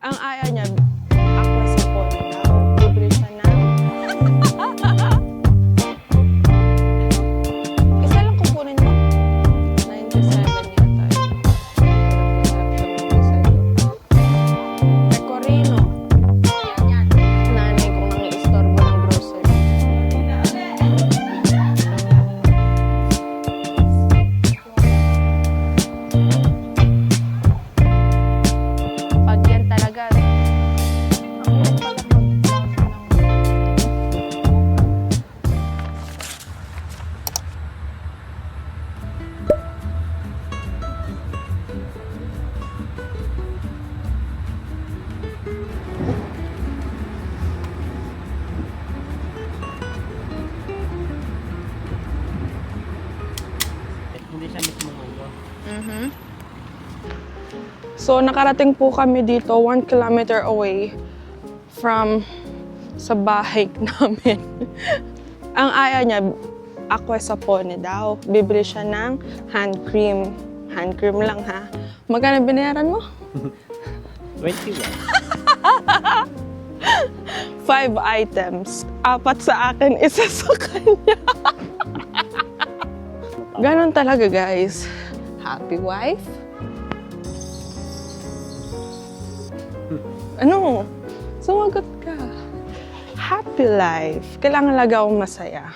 Ang aya niya, ako sa phone daw. Libre siya na. Isa lang kukunin mo. 97 yata. Pecorino. Nanay kong nangiistorbo ng grocery. Pag yan talaga. Hindi siya mismo mundo. So, nakarating po kami dito 1 kilometer away from sa bahay namin. Ang aya niya, ako sa pone daw. Bibili siya ng hand cream. Hand cream lang ha. Magkano binayaran mo? 21. 5 items. 4 sa akin, isa sa kanya. Ganon talaga, guys. Happy wife? Ano? Sumagot ka. Happy life. Kailangan lang akong masaya.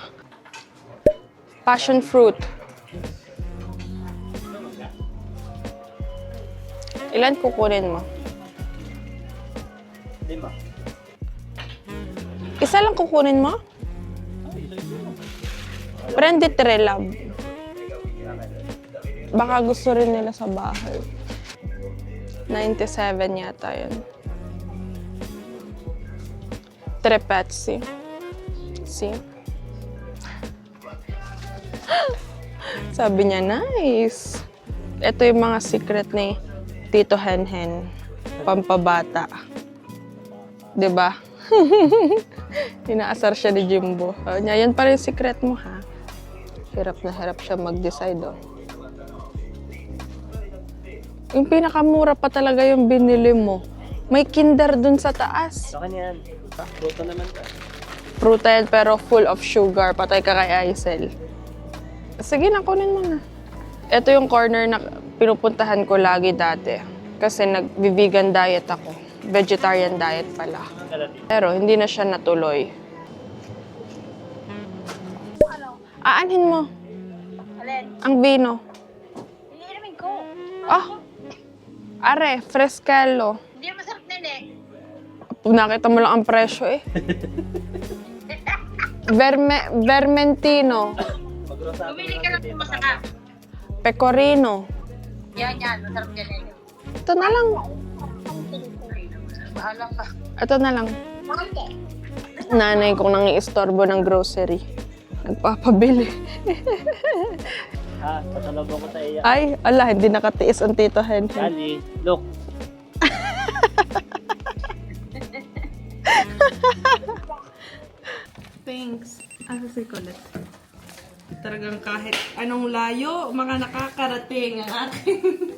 Passion fruit. Ilan kukunin mo? 5. Isa lang kukunin mo? Prende love. Baka gusto rin nila sa bahay. 97 yata yun. 3 Pepsi. See? Sabi niya, nice. Ito yung mga secret ni Tito Henhen. Pampabata. Diba? Inaasar siya ni Jimbo. Sabi niya, yan pala yung secret mo, ha? Hirap na hirap siya mag-decide, oh. Yung pinakamura pa talaga yung binili mo. May Kinder dun sa taas. Sa kanya yan. Pruto naman ka. Pruta yan pero full of sugar. Patay ka kay Aisel. Sige na, kunin mo na. Ito yung corner na pinupuntahan ko lagi dati. Kasi nag-vegan diet ako. Vegetarian diet pala. Pero hindi na siya natuloy. Aanhin mo. Alin? Ang vino. Hindi namin ko. Ah! Are, frescalo. Hindi naman masarap na yun eh. Nakita mo lang ang presyo eh. Vermentino. Bumili ka lang kung masarap. Pecorino. Yan, masarap yan eh. Ito na lang. Bahala ka. Ito na lang. Nanay kong nangiistorbo ng grocery. Nagpapabili. Pasalubong ko sa iya. Ay, ala, hindi nakatiis ang Tito Henhen. Ali, look. Thanks. Asa si Colette? Talagang kahit anong layo, mga nakakarating ang aking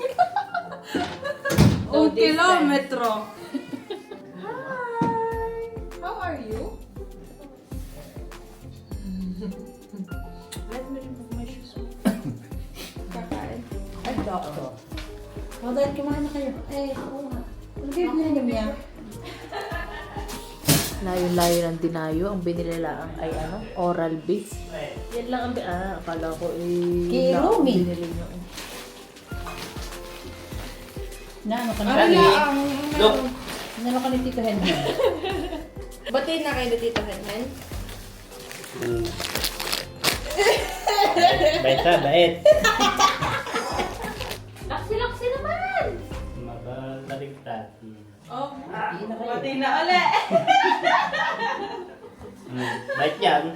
kilometro. Hi! How are you? Kakain. Ay, doktor. O, dahil kumain na kayo. Eh, oo nga. Ano kayo binili niya? Layo-layo ng dinayo. Ang binili lang ay ano, Oral-B. Yan lang ang akala ko Kay lang ang Rumi. binili niyo. Na, ano ka Ano na? lang? Look. Ano ka ni Tito Henry? Batiin na kayo ni Tito Henhen? Bait. Laksi naman! Mabaligtad. Oh, batiin na ulit. Bait yan.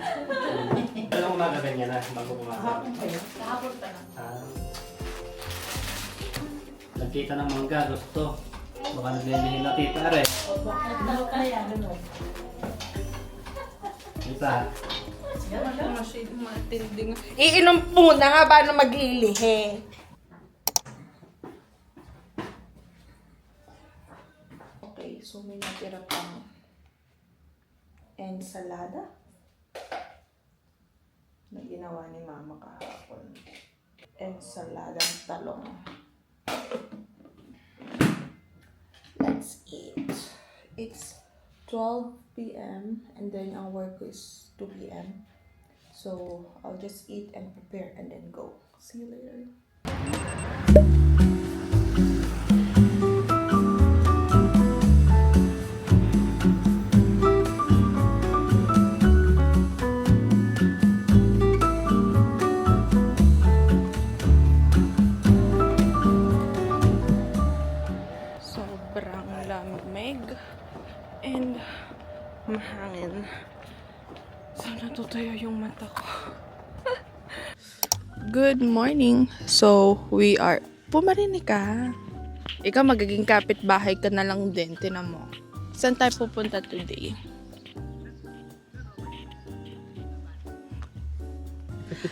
Alam mo umaga ganyan na, bago pumasok. Kahapon kayo? Kahapon pa lang. Nagkita ng mangga, gusto. Baka naglilihin na tita rin. Ano kaya? Ganun. Tita. Matinding. Iinom muna nga ba na maglilihi? So, may natira pang ensalada na ginawa ni Mama kahapon. Ensaladang talong. Let's eat. It's 12 p.m. and then our work is 2 p.m. So, I'll just eat and prepare and then go. See you later. Sobrang lamig and mahangin. So, natutuyo yung mata ko. Good morning. So, we are... Pumarinig ka. Ikaw magiging kapitbahay ka na lang din. Tinan mo. Saan tayo pupunta today?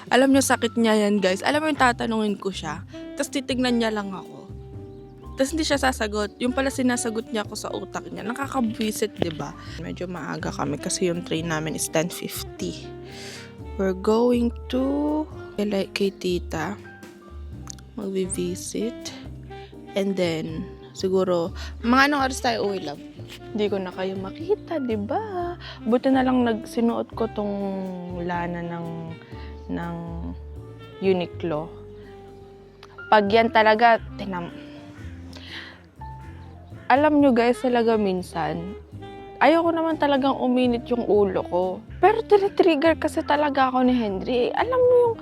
Alam niyo, sakit niya yan, guys. Alam mo yung tatanungin ko siya. Tapos titignan niya lang ako. Tapos hindi siya sasagot. Yung pala sinasagot niya ako sa utak niya. Nakakabwisit, diba? Medyo maaga kami kasi yung train namin is 10:50. We're going to kay tita. Magbi-visit. And then, siguro, mga anong oras tayo uwi, love? Hindi ko na kayo makita, diba? Buti na lang sinuot ko tong lana ng Uniqlo. Pag yan talaga, alam nyo guys, talaga minsan, ayoko naman talagang uminit yung ulo ko. Pero tinitrigger kasi talaga ako ni Henry. Alam mo yung,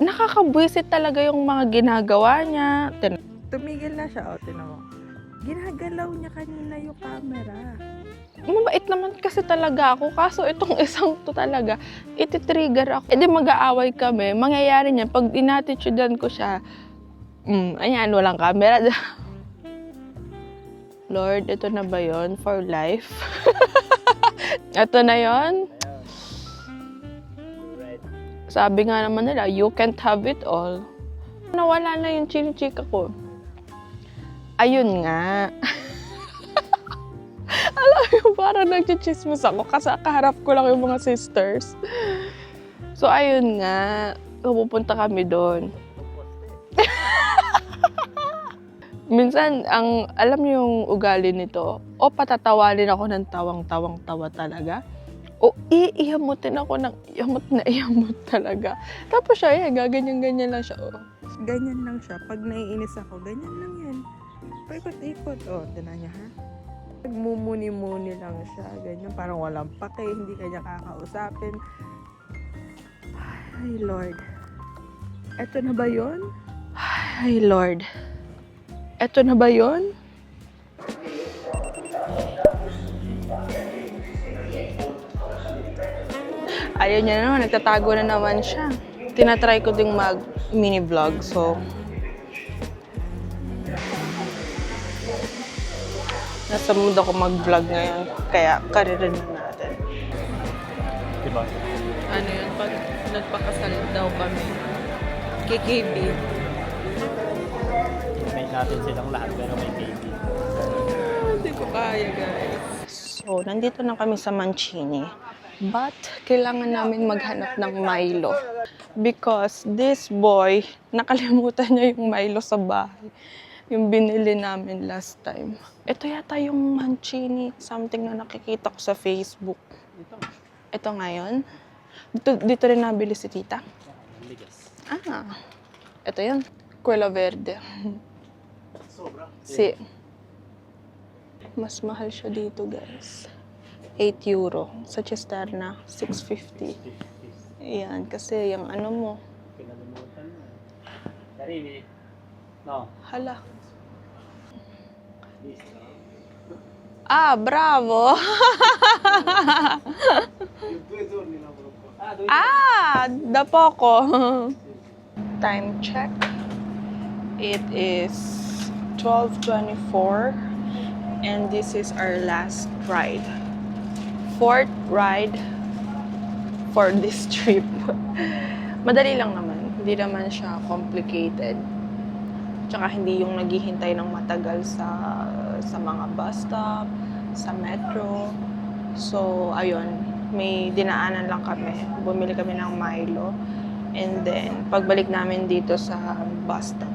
nakakabwisit talaga yung mga ginagawa niya. Tumigil na siya, tinan mo. Ginagalaw niya kanina yung camera. Mabait naman kasi talaga ako. Kaso itong isang to talaga, ititrigger ako. E di mag-aaway kami. Mangyayari niyan, pag inattitudean ko siya, ayan, walang camera. Lord, ito na ba yon for life? Ito na yon. Sabi nga naman nila, you can't have it all. Nawala na yung chinichika ko. Ayun nga. Alam mo, parang nagchichismis ako kasi kaharap ko lang yung mga sisters. So, ayun nga. Pupunta kami doon. Minsan, alam niyo yung ugali nito, o patatawanin ako ng tawang-tawang-tawa talaga, o iiyamutin ako ng iyamot talaga. Tapos siya, gaganyan-ganyan lang siya. Oh. Ganyan lang siya. Pag naiinis ako, ganyan lang yan. Paikot-ikot. Oh, tinan niya, ha? Nagmumuni-muni lang siya. Ganyan, parang walang pake, hindi kanya kakausapin. Ay, Lord. Eto na ba yun? Ay, Lord. Eto na ba yun? Ayaw niya na naman, nagtatago na naman siya. Tinatry ko ding mag-mini vlog, so... Nasa mood ako mag-vlog ngayon, kaya karirinig natin. Diba? Ano yun, pag nagpakasal daw kami, KKB. May natin silang lahat pero may baby. Hindi ko kaya, guys. So, nandito na kami sa Mancini. But, kailangan namin maghanap ng Milo. Because this boy, nakalimutan niya yung Milo sa bahay. Yung binili namin last time. Ito yata yung Mancini. Something na nakikita ko sa Facebook. Ito ngayon. Dito rin nabili si tita. Ito yun. Cuela Verde. Si. Mas mahal siya dito, guys. 8 euro. Sa Cisterna, 6.50. Ayan, kasi yung ano mo. Pinalimutan mo. Sarili. No. Hala. Bravo! Da poco. Time check. It is 12:24 and this is our last ride. Fourth ride for this trip. Madali lang naman. Hindi naman siya complicated. Tsaka hindi yung naghihintay ng matagal sa sa mga bus stop, sa metro. So, ayun, may dinaanan lang kami. Bumili kami ng Milo. And then, pagbalik namin dito sa bus stop,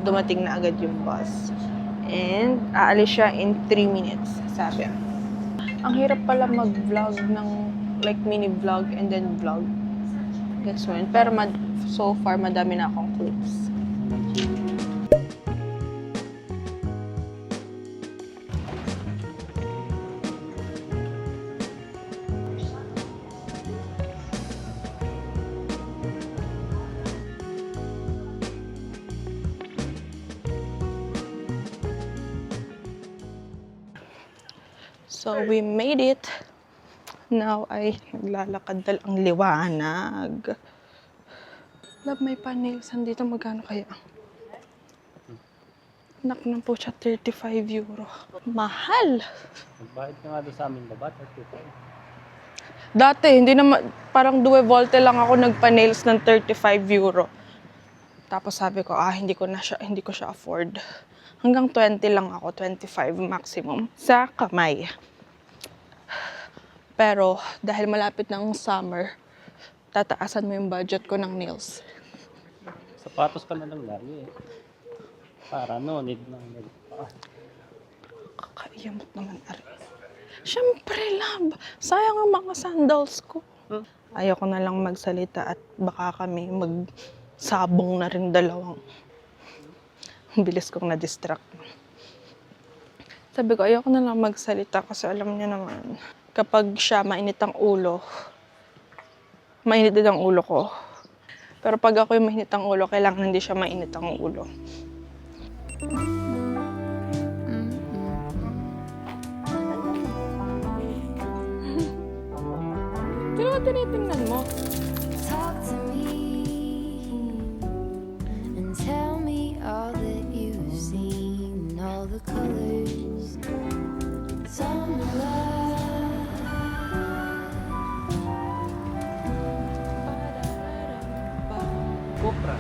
dumating na agad yung bus. And, aalis siya in 3 minutes, sabi. Ang hirap pala mag-vlog ng, like, mini-vlog and then vlog. Guess when. Pero so far, madami na akong clips. So, we made it. Now ay naglalakad dal ang liwanag. Love, may pa-nails. Andito magkano kaya? Nak na po siya, 35 euro. Mahal! Magbayad ka nga doon sa aming baba, 35. Dati, hindi naman, parang 2 volte lang ako nagpa-nails ng 35 euro. Tapos sabi ko, hindi ko siya afford. Hanggang 20 lang ako, 25 maximum sa kamay. Pero dahil malapit na ang summer, tataasan mo yung budget ko ng nails. Sapatos ka na lang lagi eh. Para no, need lang. Kakaiyamot naman, Ari. Siyempre, love. Sayang ang mga sandals ko. Ayoko na lang magsalita at baka kami magsabong na rin dalawang. Ang bilis kong na-distract. Sabi ko, ayoko na lang magsalita kasi alam niya naman, kapag siya mainit ang ulo, mainit din ang ulo ko. Pero pag ako yung mainit ang ulo, kailangan hindi siya mainit ang ulo. Sino ba tinitingnan mo? Talk to me and tell me all that you've seen, all the colors. Summer love. Cupra.